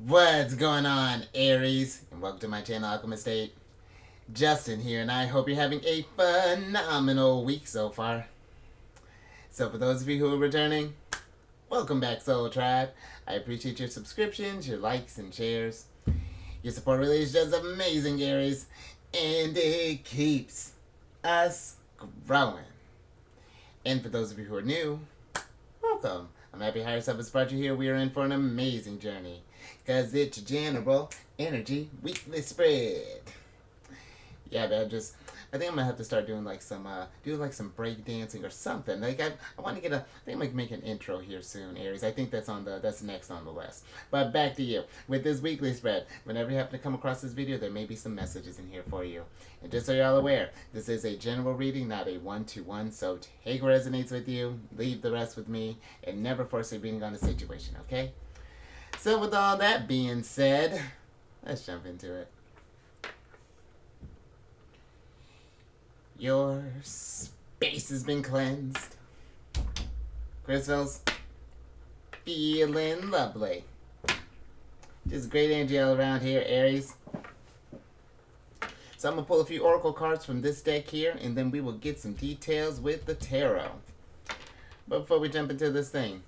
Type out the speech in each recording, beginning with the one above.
What's going on, Aries? And welcome to my channel, Alchemist. Justin here, and I hope you're having a phenomenal week so far. So, for those of you who are returning, welcome back, Soul Tribe. I appreciate your subscriptions, your likes, and shares. Your support really is just amazing, Aries, and it keeps us growing. And for those of you who are new, welcome. I'm happy Higher Self has brought you here. We are in for an amazing journey, because it's General Energy Weekly Spread. Yeah, man, I think I'm gonna have to start doing like some break dancing or something. I want to get I think I'm gonna make an intro here soon, Aries. I think that's next on the list. But back to you with this weekly spread. Whenever you happen to come across this video, there may be some messages in here for you. And just so you're all aware, this is a general reading, not a one-to-one. So take what resonates with you, leave the rest with me, and never force a reading on a situation. Okay? So with all that being said, let's jump into it. Your space has been cleansed. Crystals, feeling lovely. Just great energy all around here, Aries. So I'm going to pull a few oracle cards from this deck here, and then we will get some details with the tarot. But before we jump into this thing,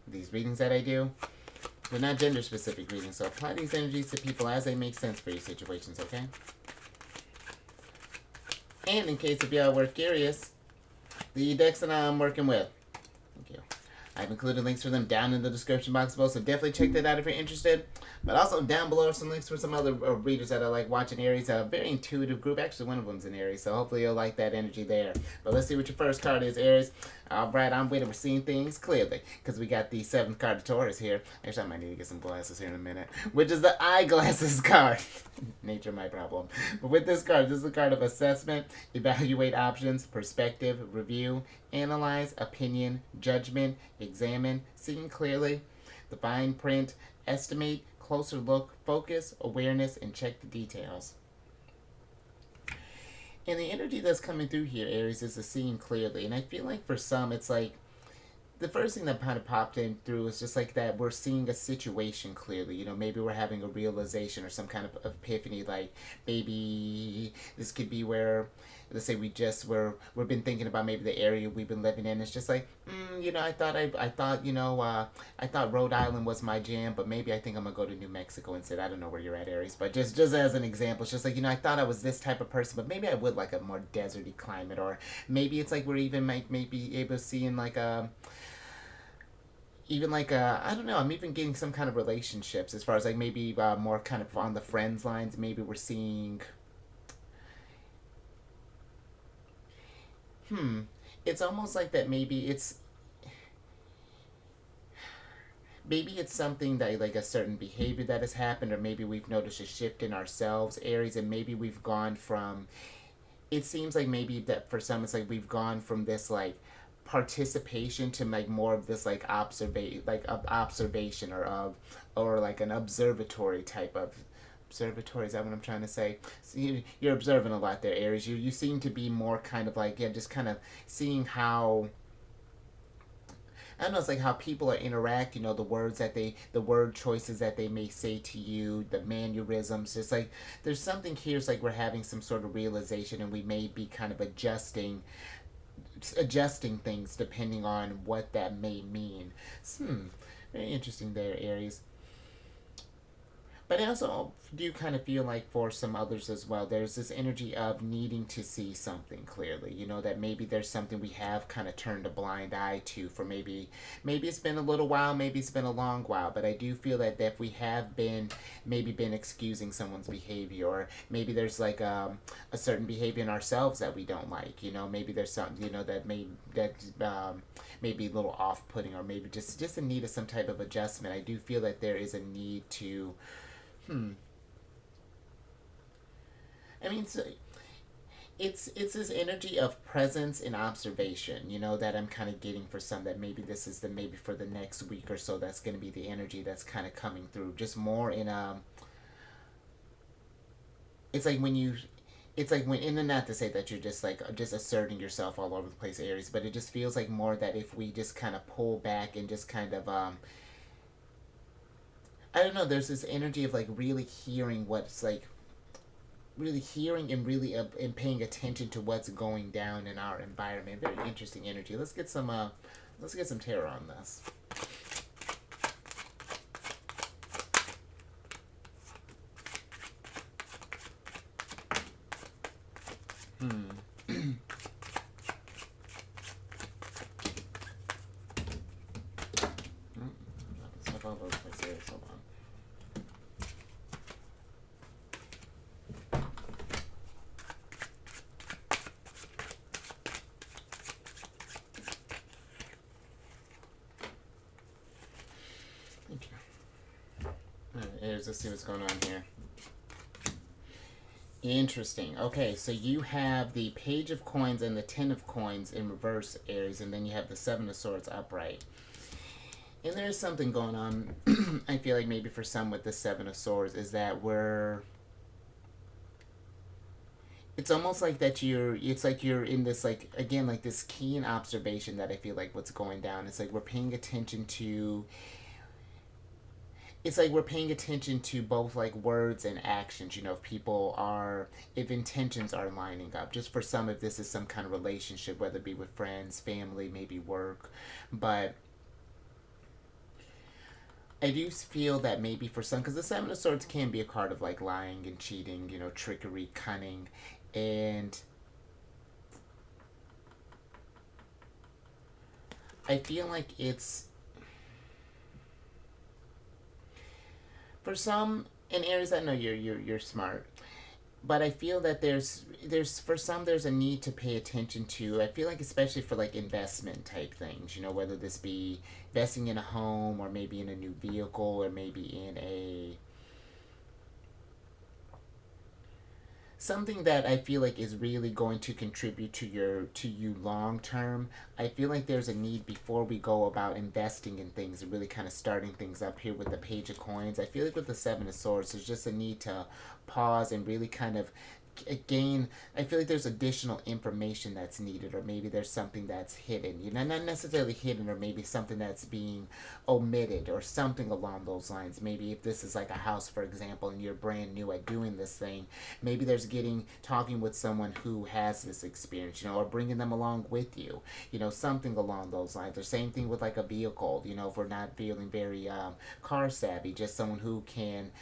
these readings that I do, they're not gender-specific readings, so apply these energies to people as they make sense for your situations, okay? And in case if y'all were curious, the decks that I'm working with, thank you, I've included links for them down in the description box below, so definitely check that out if you're interested. But also down below are some links for some other readers that are like watching Aries. A very intuitive group. Actually, one of them's in Aries, so hopefully you'll like that energy there. But let's see what your first card is, Aries. Alright, I'm waiting for seeing things clearly, because we got the 7th card of Taurus here. Actually, I might need to get some glasses here in a minute. Which is the eyeglasses card. Nature my problem. But with this card, this is a card of assessment, evaluate options, perspective, review, analyze, opinion, judgment, examine, seeing clearly, the fine print, estimate, closer look, focus, awareness, and check the details. And the energy that's coming through here, Aries, is the seeing clearly. And I feel like for some, it's like the first thing that kind of popped in through is just like that we're seeing a situation clearly. You know, maybe we're having a realization or some kind of epiphany. Like maybe this could be where, let's say we've been thinking about maybe the area we've been living in. It's just like, you know, I thought Rhode Island was my jam, but maybe I think I'm gonna go to New Mexico instead. I don't know where you're at, Aries, but just as an example, it's just like, you know, I thought I was this type of person, but maybe I would like a more deserty climate, or maybe it's like we're even maybe able to see in like a even like I don't know, I'm even getting some kind of relationships as far as like maybe more kind of on the friends lines. Maybe we're seeing it's almost like that maybe it's something that like a certain behavior that has happened, or maybe we've noticed a shift in ourselves, Aries, and maybe we've gone from, it seems like maybe that for some it's like we've gone from this like participation to like more of this like observation or like an observatory type of observatory. Is that what I'm trying to say? So you're observing a lot there, Aries. You seem to be more kind of like, yeah, just kind of seeing how, I don't know, it's like how people are interact, you know, the word choices that they may say to you, the mannerisms. It's like, there's something here, it's like we're having some sort of realization, and we may be kind of adjusting things depending on what that may mean. Very interesting there, Aries. But I also do kind of feel like for some others as well, there's this energy of needing to see something clearly. You know, that maybe there's something we have kind of turned a blind eye to for maybe it's been a little while, maybe it's been a long while. But I do feel that if we have been excusing someone's behavior, or maybe there's like a certain behavior in ourselves that we don't like. You know, maybe there's something, you know, may be a little off-putting, or maybe just a need of some type of adjustment. I do feel that there is a need to. I mean, it's this energy of presence and observation, you know, that I'm kind of getting for some, that maybe this is maybe for the next week or so, that's going to be the energy that's kind of coming through, just more in a, it's like when you, it's like when, and not to say that you're just asserting yourself all over the place, Aries, but it just feels like more that if we just kind of pull back and just kind of I don't know, there's this energy of like really hearing what's like really hearing and really and paying attention to what's going down in our environment. Very interesting energy. Let's get some tarot on this. Hmm. Stuff all over the place here. Hold on. Thank you. Alright, let's see what's going on here. Interesting. Okay, so you have the Page of Coins and the Ten of Coins in reverse, Aries, and then you have the Seven of Swords upright. And there's something going on, I feel like maybe for some with the Seven of Swords, is that it's almost like that it's like you're in this, like, again, like this keen observation that I feel like what's going down. It's like we're paying attention to, it's like we're paying attention to both like words and actions, if intentions are lining up. Just for some, if this is some kind of relationship, whether it be with friends, family, maybe work. But I do feel that maybe for some, because the Seven of Swords can be a card of like lying and cheating, trickery, cunning, and I feel like it's for some in Aries. I know you're smart, but I feel that there's for some there's a need to pay attention to. I feel like especially for like investment type things, whether this be investing in a home or maybe in a new vehicle or maybe in a something that I feel like is really going to contribute to you long term. I feel like there's a need before we go about investing in things and really kind of starting things up here with the Page of Coins. I feel like with the Seven of Swords, there's just a need to pause and really kind of again, I feel like there's additional information that's needed, or maybe there's something that's hidden, not necessarily hidden, or maybe something that's being omitted, or something along those lines. Maybe if this is like a house, for example, and you're brand new at doing this thing, maybe there's talking with someone who has this experience, or bringing them along with you, something along those lines. Or same thing with like a vehicle, if we're not feeling very car savvy, just someone who can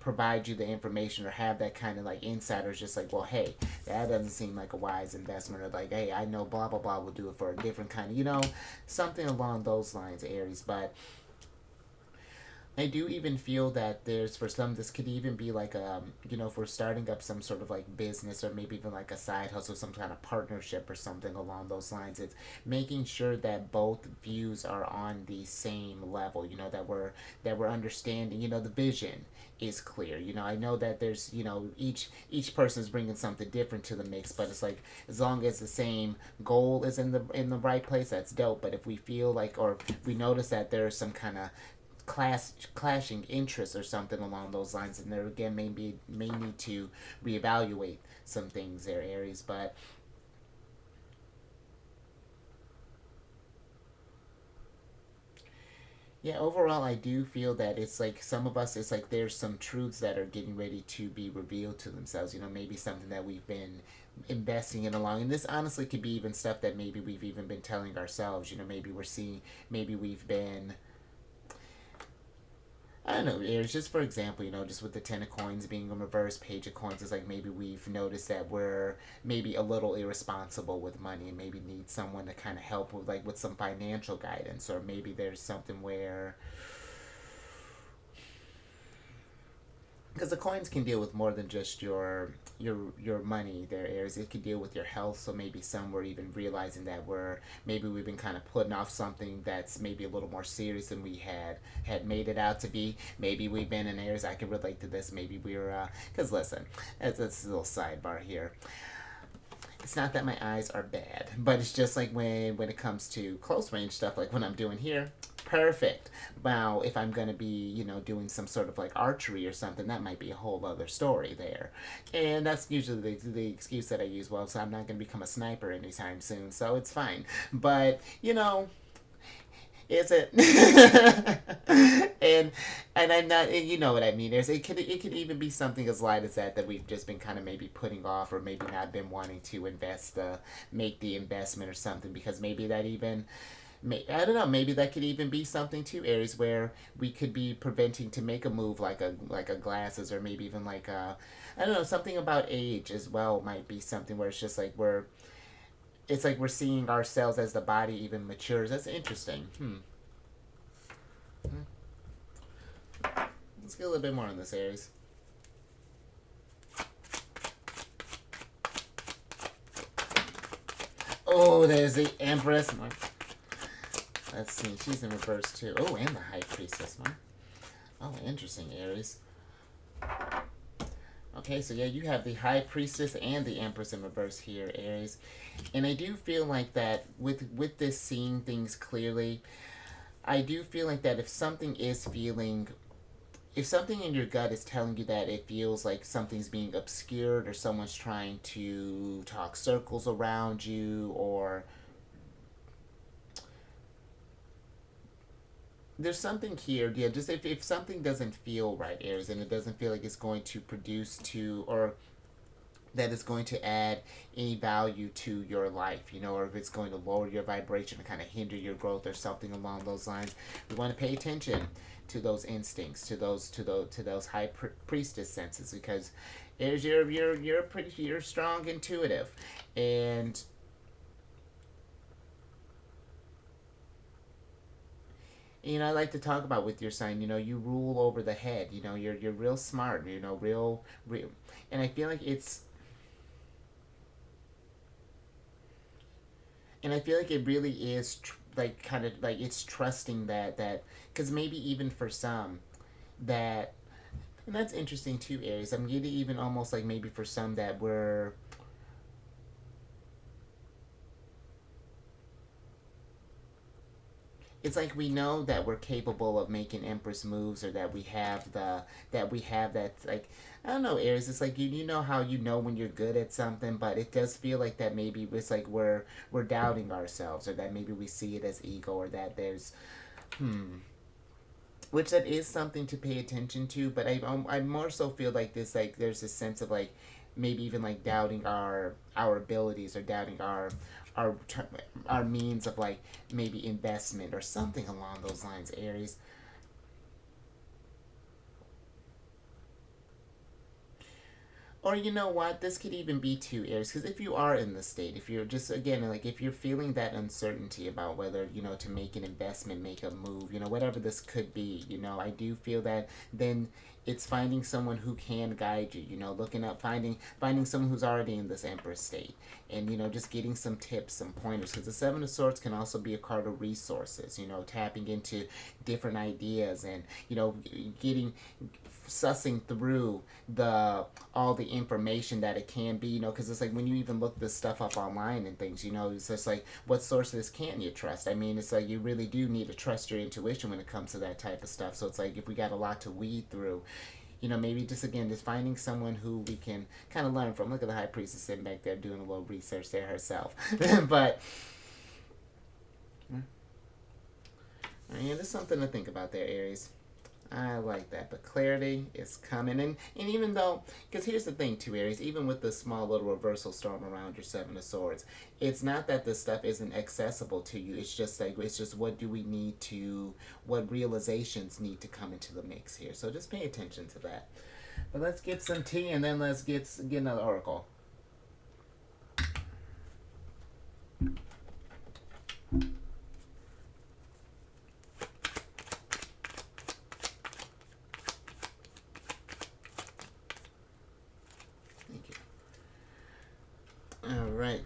provide you the information or have that kind of like insight, or just like, well, hey, that doesn't seem like a wise investment, or like, hey, I know blah blah blah will do it for a different kind of, something along those lines, Aries. But I do even feel that there's, for some, this could even be like if we're starting up some sort of like business, or maybe even like a side hustle, some kind of partnership or something along those lines. It's making sure that both views are on the same level, that we're understanding, the vision is clear. I know that there's, each person is bringing something different to the mix, but it's like, as long as the same goal is in the right place, that's dope. But if we feel like, or we notice that there's some kind of clashing interests or something along those lines, and there again may need to reevaluate some things there, Aries. But yeah, overall, I do feel that it's like some of us, it's like there's some truths that are getting ready to be revealed to themselves. Maybe something that we've been investing in along. And this honestly could be even stuff that maybe we've even been telling ourselves. Maybe we're seeing, maybe we've been, I don't know, Aries, just for example, just with the Ten of Coins being a reverse, Page of Coins, is like maybe we've noticed that we're maybe a little irresponsible with money, and maybe need someone to kind of help with, like, with some financial guidance. Or maybe there's something where, because the coins can deal with more than just your money there, Aries. It could deal with your health. So maybe some were even realizing that maybe we've been kind of putting off something that's maybe a little more serious than we had made it out to be. Maybe we've been in Aries, I can relate to this. Maybe we're because listen, that's a little sidebar here. It's not that my eyes are bad, but it's just like when it comes to close range stuff, like when I'm doing here, perfect. Now, if I'm gonna be, doing some sort of like archery or something, that might be a whole other story there. And that's usually the excuse that I use. Well, so I'm not gonna become a sniper anytime soon, so it's fine. But Is it? and I'm not. And you know what I mean. It could even be something as light as that we've just been kind of maybe putting off, or maybe not been wanting to make the investment or something, because maybe that even. I don't know. Maybe that could even be something too, Aries, where we could be preventing to make a move like a glasses, or maybe even like a, I don't know, something about age as well might be something where it's just like it's like we're seeing ourselves as the body even matures. That's interesting. Let's get a little bit more on this, Aries. Oh, there's the Empress. Let's see. She's in reverse too. Oh, and the High Priestess. Oh, interesting, Aries. Okay, so yeah, you have the High Priestess and the Empress in reverse here, Aries. And I do feel like that with this seeing things clearly, I do feel like that if something in your gut is telling you that it feels like something's being obscured, or someone's trying to talk circles around you, or there's something here, yeah, just if something doesn't feel right, Aries, and it doesn't feel like it's going to produce to, or that is going to add any value to your life, or if it's going to lower your vibration and kind of hinder your growth or something along those lines, we want to pay attention to those instincts, to those high priestess senses, because Aries, you're strong, intuitive, and I like to talk about with your sign. You rule over the head. You're real smart. Real, and I feel like it really is like kind of like it's trusting that because maybe even for some that, and that's interesting too, Aries. I'm getting even almost like maybe for some that we're, it's like we know that we're capable of making Empress moves, or that we have that, like, I don't know, Aries. It's like you know how when you're good at something, but it does feel like that maybe it's like we're doubting ourselves, or that maybe we see it as ego, or that there's which that is something to pay attention to. But I more so feel like this, like there's this sense of like maybe even like doubting our abilities, or doubting our our means of like maybe investment or something along those lines, Aries. Or you know what? This could even be too, Aries, because if you are in the state, if you're just, again, like if you're feeling that uncertainty about whether, to make an investment, make a move, whatever this could be, I do feel that then it's finding someone who can guide you, looking up, finding someone who's already in this Empress state, and, just getting some tips, some pointers, because the Seven of Swords can also be a card of resources, tapping into different ideas, and, getting sussing through the all the information that it can be, because it's like when you even look this stuff up online and things, it's just like, what sources can you trust? I mean, it's like you really do need to trust your intuition when it comes to that type of stuff. So it's like if we got a lot to weed through, maybe just, again, just finding someone who we can kind of learn from. Look at the High Priestess sitting back there doing a little research there herself. But yeah, there's something to think about there, Aries. I like that, but clarity is coming, and even though, because here's the thing too, Aries, even with the small little reversal storm around your Seven of Swords, it's not that this stuff isn't accessible to you. It's just like, it's just what realizations need to come into the mix here. So just pay attention to that. But let's get some tea, and then let's get another oracle. Thank you. All right,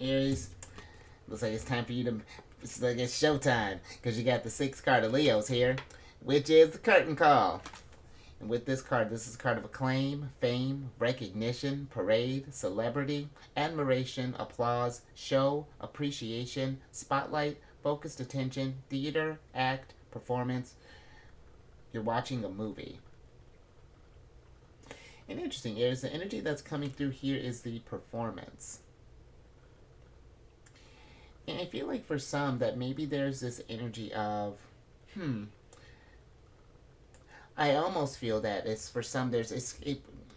Aries. Looks like it's time for you to. It's like it's showtime, because you got the sixth card of Leos here, which is the curtain call. And with this card, this is a card of acclaim, fame, recognition, parade, celebrity, admiration, applause, show, appreciation, spotlight, focused attention, theater, act, performance. You're watching a movie. And interesting, Aries, the energy that's coming through here is the performance. And I feel like for some that maybe there's this energy of, hmm, I almost feel that it's for some there's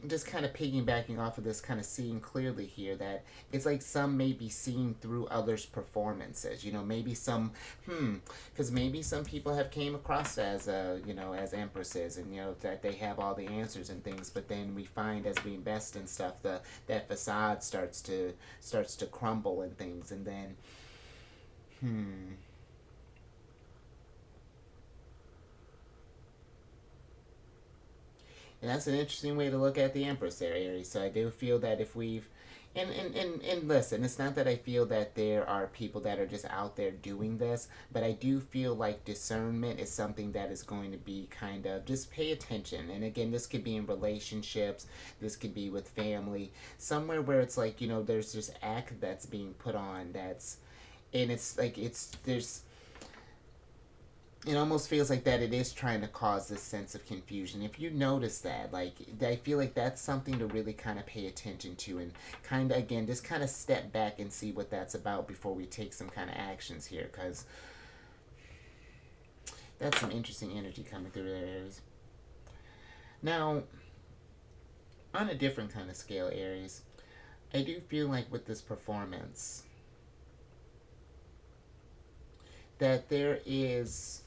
just kind of piggybacking off of this kind of seeing clearly here that it's like some may be seeing through others' performances. You know, maybe some because maybe some people have came across as as empresses and that they have all the answers and things, but then we find as we invest in stuff that facade starts to crumble and things, and then hmm. And that's an interesting way to look at the Empress there, Aries. So I do feel that if we've and listen, it's not that I feel that there are people that are just out there doing this, but I do feel like discernment is something that is going to be kind of just pay attention. And again, this could be in relationships, this could be with family, somewhere where it's like, there's this act that's being put on that's and it's like there's it almost feels like that it is trying to cause this sense of confusion. If you notice that, like, I feel like that's something to really kind of pay attention to and kind of, again, just kind of step back and see what that's about before we take some kind of actions here, because that's some interesting energy coming through there, Aries. Now, on a different kind of scale, Aries, I do feel like with this performance that there's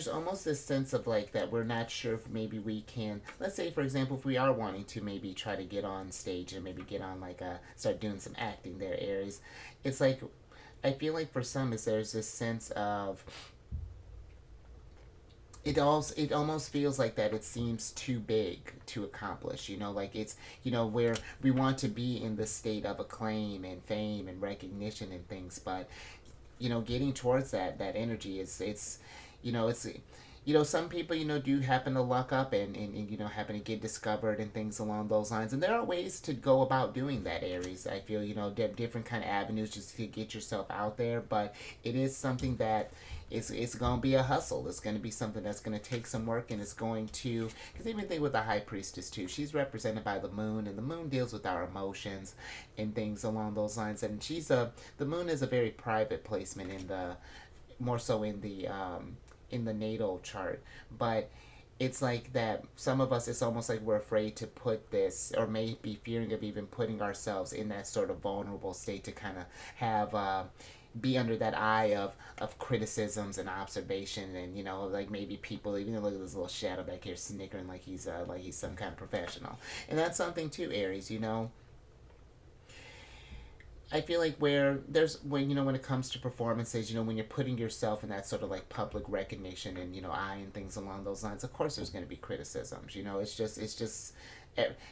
almost this sense of like that we're not sure if maybe we can, let's say for example, if we are wanting to maybe try to get on stage and maybe get on like start doing some acting there, Aries. It's like I feel like for some is there's this sense of it almost feels like that it seems too big to accomplish, like it's where we want to be in the state of acclaim and fame and recognition and things, but getting towards that energy is it's some people do happen to luck up and happen to get discovered and things along those lines, and there are ways to go about doing that, Aries. I feel different kind of avenues just to get yourself out there, but it is something that it's going to be a hustle. It's going to be something that's going to take some work, and it's going to, because even think with the high priestess too, she's represented by the moon, and the moon deals with our emotions and things along those lines, and the moon is a very private placement in the more so in the natal chart, but it's like that some of us, it's almost like we're afraid to put this or may be fearing of even putting ourselves in that sort of vulnerable state to kind of have be under that eye of criticisms and observation, and like maybe people even look at this little shadow back here snickering like he's some kind of professional, and that's something too, Aries. I feel like where there's when it comes to performances, when you're putting yourself in that sort of like public recognition and eye and things along those lines, of course there's going to be criticisms. It's just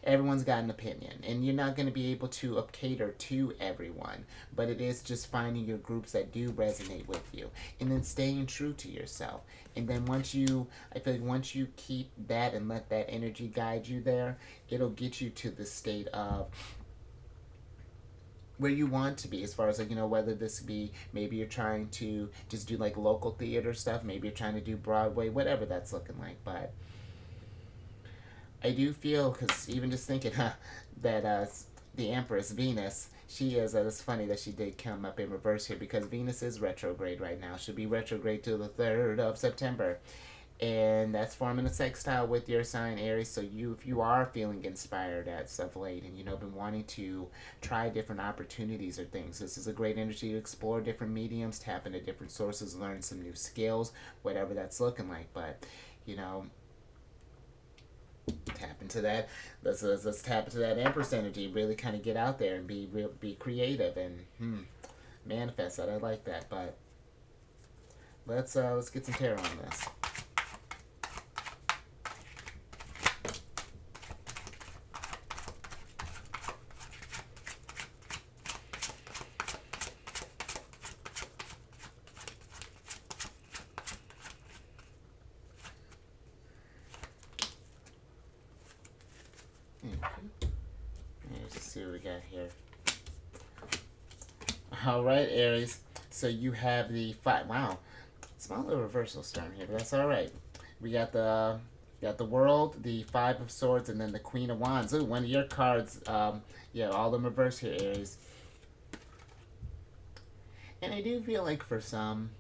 everyone's got an opinion, and you're not going to be able to cater to everyone, but it is just finding your groups that do resonate with you and then staying true to yourself. And then I feel like once you keep that and let that energy guide you there, it'll get you to the state of where you want to be, as far as like whether this be maybe you're trying to just do like local theater stuff, maybe you're trying to do Broadway, whatever that's looking like. But I do feel, because even just thinking that the Empress Venus, she is it's funny that she did come up in reverse here, because Venus is retrograde right now. She'll be retrograde till the 3rd of September, and that's forming a sextile with your sign, Aries. So if you are feeling inspired at stuff late, and been wanting to try different opportunities or things, this is a great energy to explore different mediums, tap into different sources, learn some new skills, whatever that's looking like. But tap into that. Let's tap into that Empress energy. Really kind of get out there and be creative and manifest that. I like that. But let's get some tarot on this. Let's see what we got here. All right, Aries. So you have the five. Wow, small little reversal storm here, but that's all right. We got the World, the Five of Swords, and then the Queen of Wands. Ooh, one of your cards. Yeah, all in reverse here, Aries. And I do feel like for some,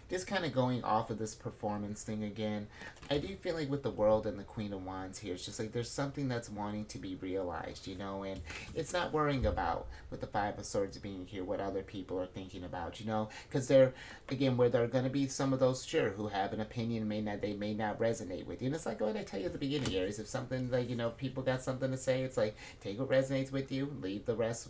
just kind of going off of this performance thing again, I do feel like with the world and the Queen of Wands here, it's just like there's something that's wanting to be realized, you know, and it's not worrying about with the Five of Swords being here what other people are thinking about, you know, because they're again where there are going to be some of those sure who have an opinion they may not resonate with you, and it's like what I tell you at the beginning, Aries, if something like you know if people got something to say, it's like take what resonates with you, leave the rest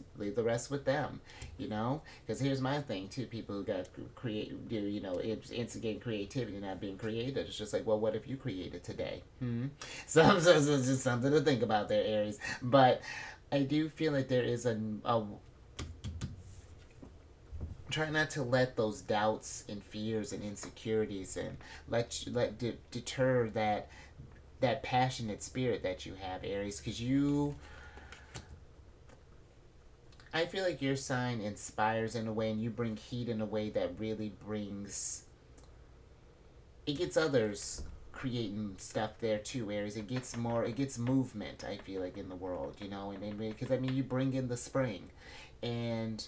with them, you know, because here's my thing too, people who got create do you know instigate creativity, not being creative. It's just like, well, what if you created today? So it's just something to think about there, Aries. But I do feel like there is a try not to let those doubts and fears and insecurities and deter that passionate spirit that you have, Aries, because I feel like your sign inspires in a way and you bring heat in a way that really brings it gets others creating stuff there too, Aries. It gets movement, I feel like, in the world, you know, and because I mean you bring in the spring and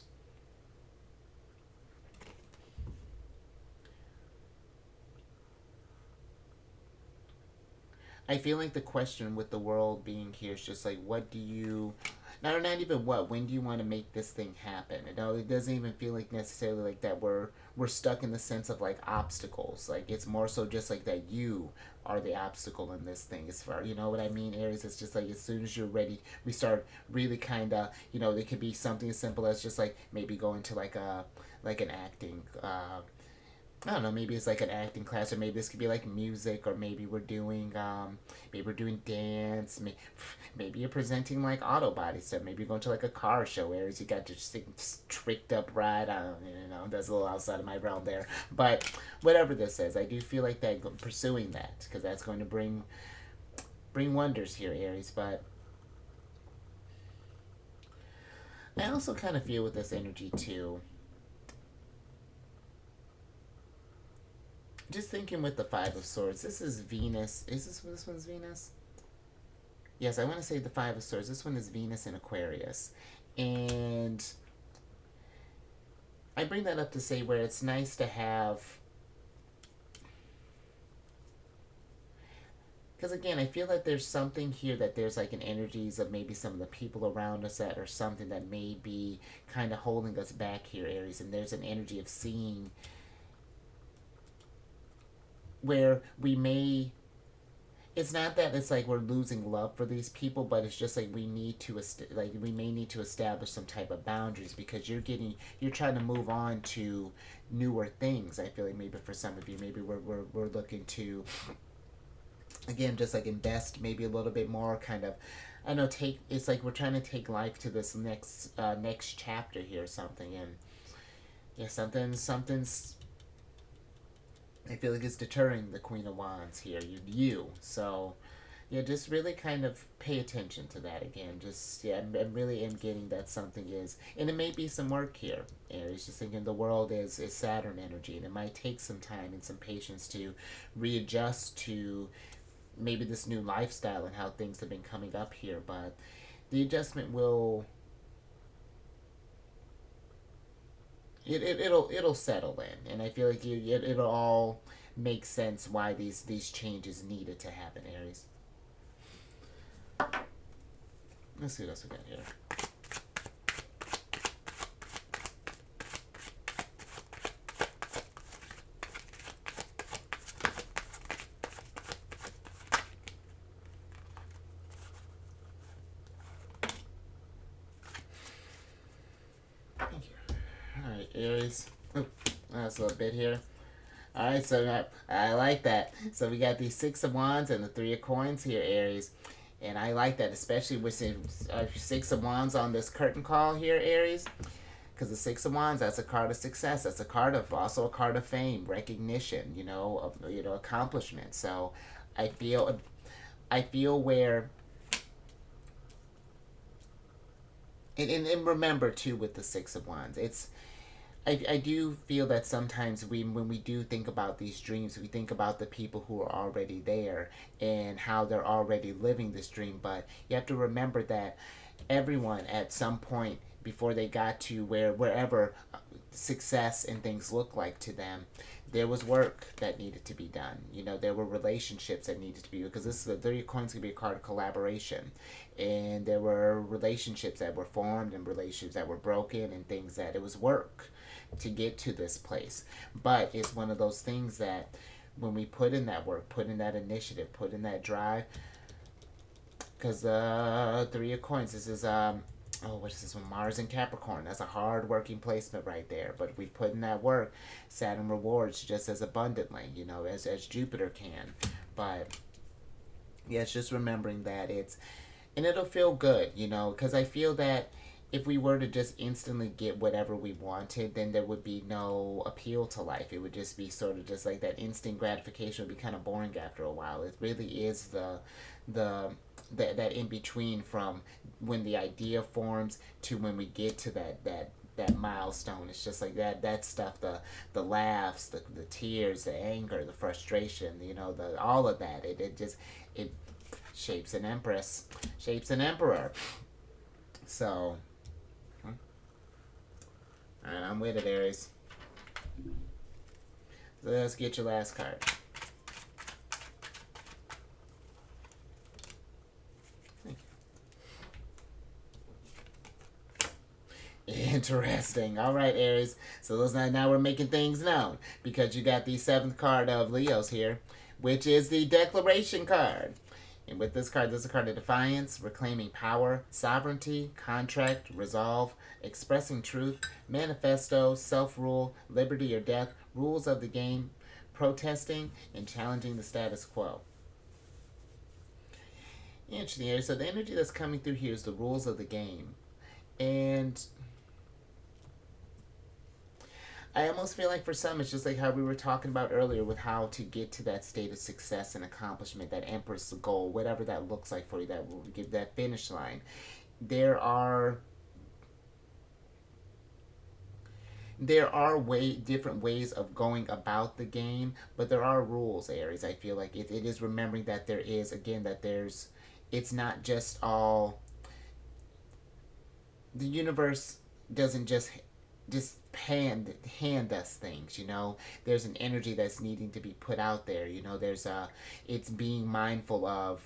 I feel like the question with the world being here is just like, what do you, not even what, when do you want to make this thing happen? You know, it doesn't even feel like necessarily like that we're stuck in the sense of like obstacles. Like it's more so just like that you are the obstacle in this thing. As far you know what I mean, Aries. It's just like as soon as you're ready, we start really kind of you know it could be something as simple as just like maybe going to like an acting I don't know, maybe it's like an acting class, or maybe this could be like music, or maybe we're doing dance. Maybe you're presenting like auto body stuff. Maybe you're going to like a car show, whereas you got your tricked up ride. I don't, you know, that's a little outside of my realm there. But whatever this is, I do feel like that pursuing that because that's going to bring wonders here, Aries. But I also kind of feel with this energy too. Just thinking with the Five of Swords, this is Venus. This one's Venus? Yes, I want to say the Five of Swords. This one is Venus in Aquarius. And I bring that up to say where it's nice to have. Because again, I feel like there's something here that there's like an energies of maybe some of the people around us that or something that may be kind of holding us back here, Aries. And there's an energy of seeing where we may it's not that it's like we're losing love for these people, but it's just like we may need to establish some type of boundaries because you're trying to move on to newer things. I feel like maybe for some of you, maybe we're looking to again just like invest maybe a little bit more, kind of. I know take it's like we're trying to take life to this next chapter here or something, and yeah, something's I feel like it's deterring the Queen of Wands here. You. So, yeah, just really kind of pay attention to that again. Just, yeah, I really am getting that something is. And it may be some work here, Aries. Just thinking the world is Saturn energy. And it might take some time and some patience to readjust to maybe this new lifestyle and how things have been coming up here. But the adjustment will it'll settle in, and I feel like it'll all make sense why these changes needed to happen, Aries. Let's see what else we got here. Thank you. All right, Aries. Oh, that's a little bit here. All right, so I like that. So we got these Six of Wands and the Three of Coins here, Aries. And I like that, especially with Six of Wands on this curtain call here, Aries. Because the Six of Wands, that's a card of success. That's also a card of fame, recognition, accomplishment. So I feel where, and remember too with the Six of Wands, I do feel that sometimes when we do think about these dreams, we think about the people who are already there and how they're already living this dream. But you have to remember that everyone at some point before they got to wherever success and things look like to them, there was work that needed to be done. You know, there were relationships that needed to be, because this is the 30 coins can be a card of collaboration, and there were relationships that were formed and relationships that were broken and things that it was work to get to this place. But it's one of those things that when we put in that work, put in that initiative, put in that drive, because Three of Coins, this is oh, what is this one? Mars and Capricorn. That's a hard working placement right there. But if we put in that work, Saturn rewards just as abundantly, you know, as Jupiter can. But yeah, it's just remembering that and it'll feel good, you know, because I feel that if we were to just instantly get whatever we wanted, then there would be no appeal to life. It would just be sort of just like that instant gratification would be kind of boring after a while. It really is the that in between from when the idea forms to when we get to that milestone. It's just like that stuff, the laughs, the tears, the anger, the frustration, you know, the all of that. It just it shapes an empress, shapes an emperor. So alright, I'm with it, Aries. So let's get your last card. Interesting. All right, Aries. So those now we're making things known, because you got the seventh card of Leo's here, which is the Declaration card. And with this card, this is a card of defiance, reclaiming power, sovereignty, contract, resolve, expressing truth, manifesto, self-rule, liberty or death, rules of the game, protesting, and challenging the status quo. Interesting, Aries. So the energy that's coming through here is the rules of the game. And I almost feel like for some, it's just like how we were talking about earlier with how to get to that state of success and accomplishment, that Empress goal, whatever that looks like for you, that will give that finish line. There are different ways of going about the game, but there are rules, Aries. I feel like it is remembering that there is, again, that there's, it's not just all, the universe doesn't just hand us things, you know. There's an energy that's needing to be put out there, you know. It's being mindful of,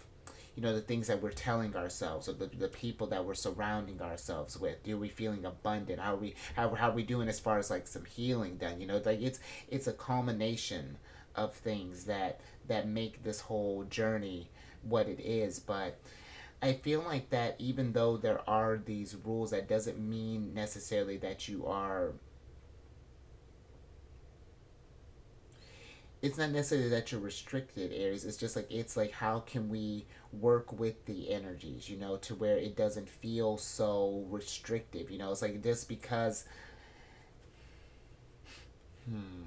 you know, the things that we're telling ourselves, or the people that we're surrounding ourselves with. Are we feeling abundant? How are we doing as far as like some healing done, you know? Like it's a culmination of things that make this whole journey what it is. But I feel like that even though there are these rules, that doesn't mean necessarily that you are, it's not necessarily that you're restricted, Aries. It's like how can we work with the energies, you know, to where it doesn't feel so restrictive, you know. It's like just because hmm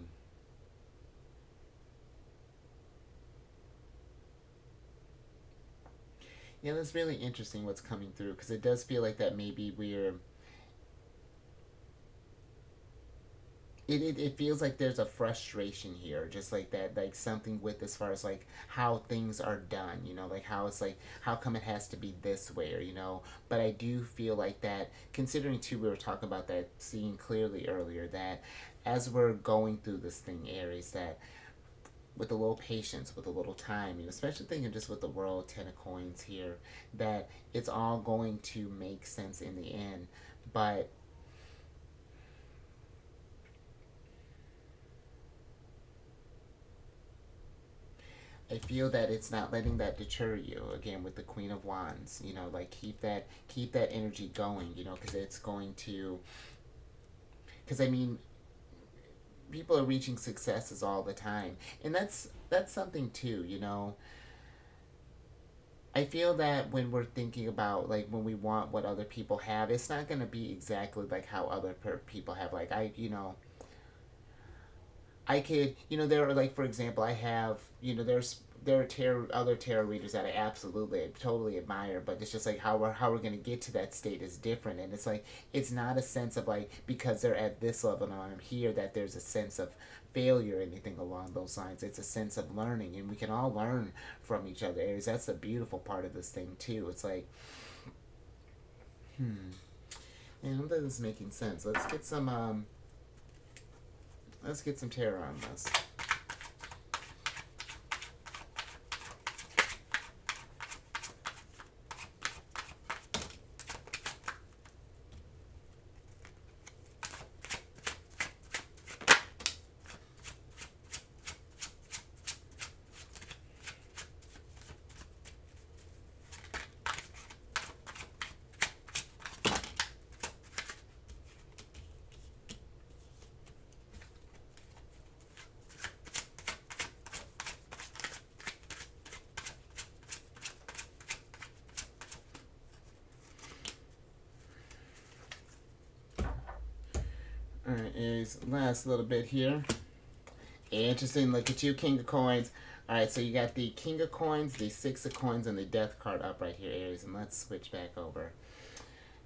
yeah, that's really interesting what's coming through, because it does feel like that maybe it feels like there's a frustration here, just like that, like something with as far as like how things are done, you know, like how it's like how come it has to be this way, or you know. But I do feel like that, considering too, we were talking about that, seeing clearly earlier, that as we're going through this thing, Aries, that with a little patience, with a little time, you know, especially thinking just with the world 10 of coins here, that it's all going to make sense in the end. But I feel that it's not letting that deter you, again with the Queen of Wands, you know, like keep that energy going, you know, because it's going to, because I mean, people are reaching successes all the time, and that's something too, you know. I feel that when we're thinking about like when we want what other people have, it's not going to be exactly like how other people have. Like I could, you know, there are like, for example, I have, you know, there are other tarot readers that I absolutely totally admire, but it's just like how we're gonna get to that state is different, and it's like it's not a sense of like because they're at this level and I'm here that there's a sense of failure or anything along those lines. It's a sense of learning, and we can all learn from each other. Aries, that's the beautiful part of this thing too. It's like, hmm, Yeah, I hope that is making sense. Let's get some tarot on this. Alright, Aries, last little bit here. Interesting, look at you, King of Coins. Alright, so you got the King of Coins, the Six of Coins, and the Death card up right here, Aries. And let's switch back over.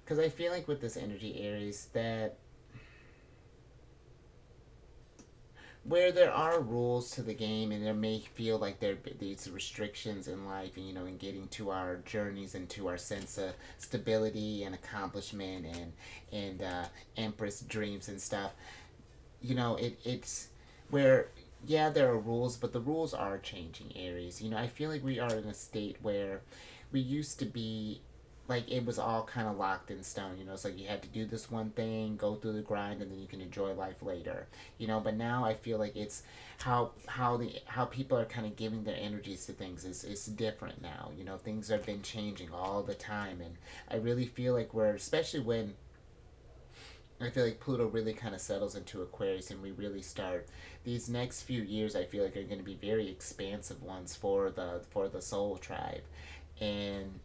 Because I feel like with this energy, Aries, that where there are rules to the game and there may feel like there these restrictions in life and in getting to our journeys and to our sense of stability and accomplishment and empress dreams and stuff, it's where, yeah, there are rules, but the rules are changing, Aries. I feel like we are in a state where we used to be like it was all kind of locked in stone. It's like you had to do this one thing, go through the grind, and then you can enjoy life later. But now I feel like it's how people are kind of giving their energies to things is different now. Things have been changing all the time, and I really feel like we're, especially when I feel like Pluto really kind of settles into Aquarius and we really start these next few years. I feel like are going to be very expansive ones for the soul tribe, and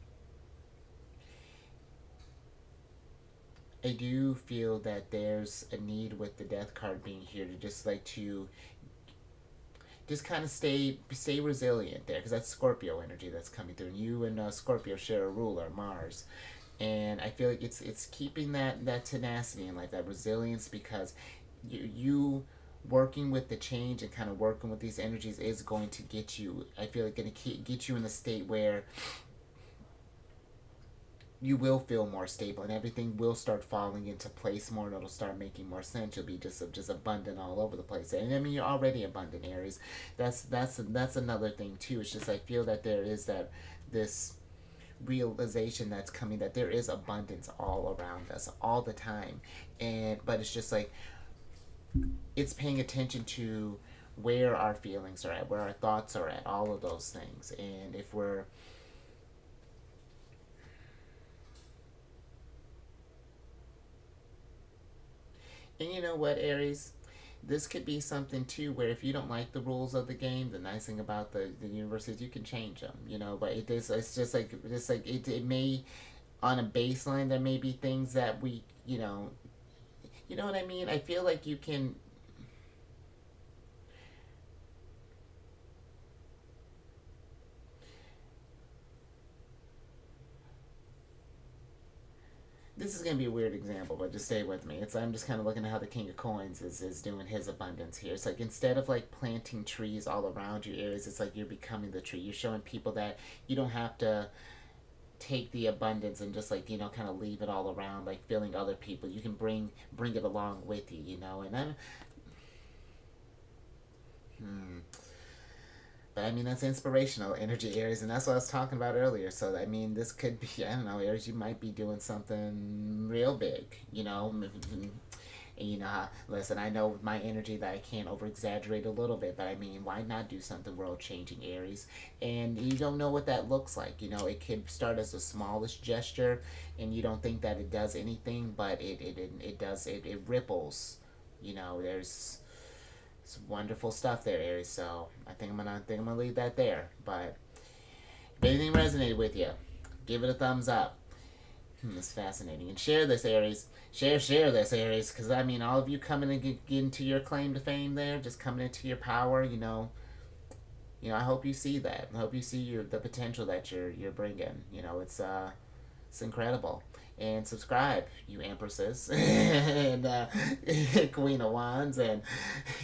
I do feel that there's a need with the Death card being here to just kind of stay resilient there, because that's Scorpio energy that's coming through, and you and Scorpio share a ruler, Mars, and I feel like it's keeping that tenacity in life, that resilience, because you working with the change and kind of working with these energies is going to get you. I feel like going to get you in a state where you will feel more stable and everything will start falling into place more, and it'll start making more sense. You'll be just abundant all over the place, and I mean you're already abundant, Aries. That's another thing too. It's just I feel that there is this realization that's coming, that there is abundance all around us all the time, but it's just like it's paying attention to where our feelings are at, where our thoughts are at, all of those things, and if we're And you know what, Aries? This could be something too where if you don't like the rules of the game, the nice thing about the universe is you can change them, but it's just like it may, on a baseline, there may be things that we, you know what I mean? I feel like you can. This is gonna be a weird example, but just stay with me. I'm just kind of looking at how the King of Coins is doing his abundance here. It's like instead of like planting trees all around you, Aries, it's like you're becoming the tree. You're showing people that you don't have to take the abundance and just like kind of leave it all around, like filling other people. You can bring it along with you, and then but I mean, that's inspirational energy, Aries, and that's what I was talking about earlier. So I mean, this could be, I don't know, Aries, you might be doing something real big, and listen, I know with my energy that I can't over exaggerate a little bit, but I mean, why not do something world changing, Aries? And you don't know what that looks like. It could start as the smallest gesture, and you don't think that it does anything, but it does, it ripples. There's it's wonderful stuff there, Aries. So I think I'm gonna leave that there. But if anything resonated with you, give it a thumbs up. It's fascinating, and share this, Aries. Share this, Aries, because I mean, all of you coming and get into your claim to fame there, just coming into your power. I hope you see that. I hope you see the potential that you're bringing. It's incredible. And subscribe, you empresses, and Queen of Wands, and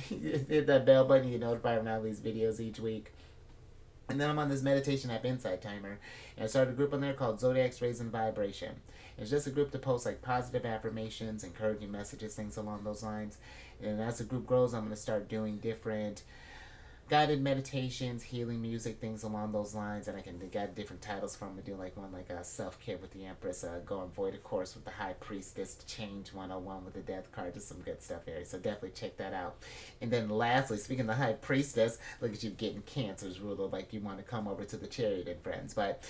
hit that bell button to get notified when I release videos each week. And then I'm on this meditation app, Insight Timer, and I started a group on there called Zodiacs Raising the Vibration. It's just a group to post like positive affirmations, encouraging messages, things along those lines. And as the group grows, I'm going to start doing different guided meditations, healing music, things along those lines, and I can get different titles from them. Do like one like self care with the Empress, go and void a course with the High Priestess, change 101 with the Death card, just some good stuff here. So definitely check that out. And then lastly, speaking of the High Priestess, look at you getting Cancer's ruler, like you want to come over to the Chariot and Friends, but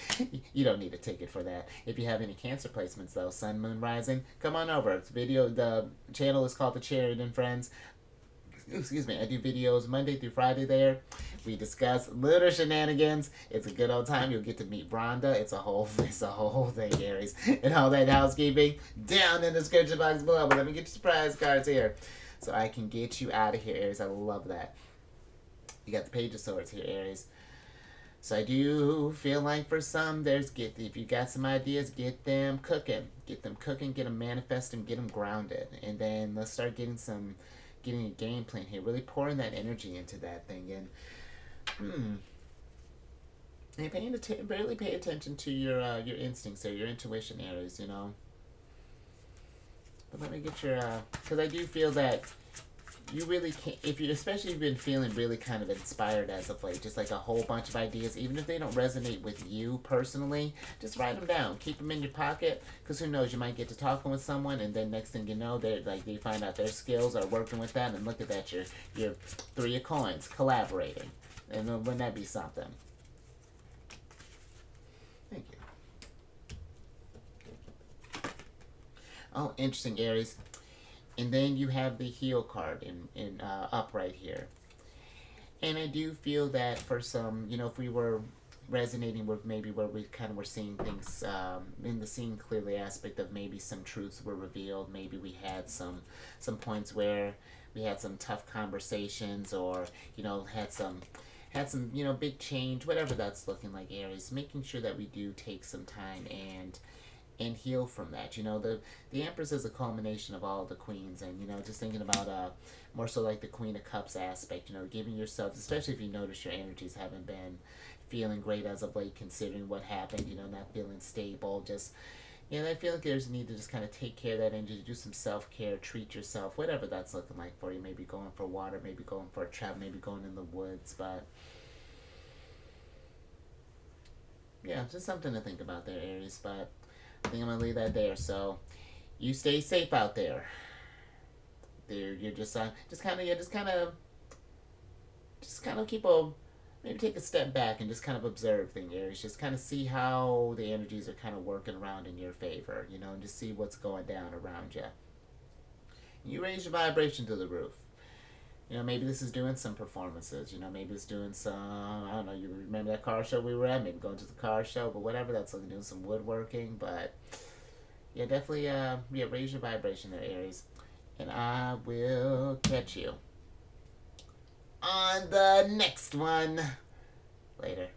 you don't need a ticket for that. If you have any Cancer placements though, Sun, Moon, Rising, come on over. It's video. The channel is called the Chariot and Friends. Excuse me, I do videos Monday through Friday there. We discuss Lunar shenanigans. It's a good old time. You'll get to meet Rhonda. It's a whole thing, Aries. And all that housekeeping down in the description box below. But let me get your surprise cards here so I can get you out of here, Aries. I love that. You got the Page of Swords here, Aries. So I do feel like for some, if you got some ideas, get them cooking. Get them cooking, get them manifesting, get them grounded. And then let's start getting a game plan here, really pouring that energy into that thing, and really pay attention to your instincts or your intuition, Aries. But let me get your because I do feel that you really can't, especially if you've been feeling really kind of inspired as of late, just like a whole bunch of ideas, even if they don't resonate with you personally, just write them down, keep them in your pocket, because who knows, you might get to talking with someone, and then next thing you know, they find out their skills are working with that, and look at that, your 3 of coins, collaborating, and wouldn't that be something? Thank you. Oh, interesting, Aries. And then you have the Heal card in upright here. And I do feel that for some, if we were resonating with maybe where we kind of were seeing things in the seeing clearly aspect of maybe some truths were revealed, maybe we had some points where we had some tough conversations, or had some big change, whatever that's looking like, Aries, making sure that we do take some time and heal from that. The Empress is a culmination of all the queens, and just thinking about more so like the Queen of Cups aspect, giving yourself, especially if you notice your energies haven't been feeling great as of late, considering what happened, not feeling stable, just I feel like there's a need to just kind of take care of that energy, do some self-care, treat yourself, whatever that's looking like for you. Maybe going for water, maybe going for a travel, maybe going in the woods, but yeah, just something to think about there, Aries. But I think I'm gonna leave that there. So you stay safe out there. You're just kind of keep maybe take a step back and just kind of observe things, Aries. Just kind of see how the energies are kind of working around in your favor, and just see what's going down around you. You raise your vibration to the roof. Maybe this is doing some performances. Maybe it's doing some, I don't know, you remember that car show we were at? Maybe going to the car show, but whatever, that's like doing some woodworking. But yeah, definitely, raise your vibration there, Aries. And I will catch you on the next one. Later.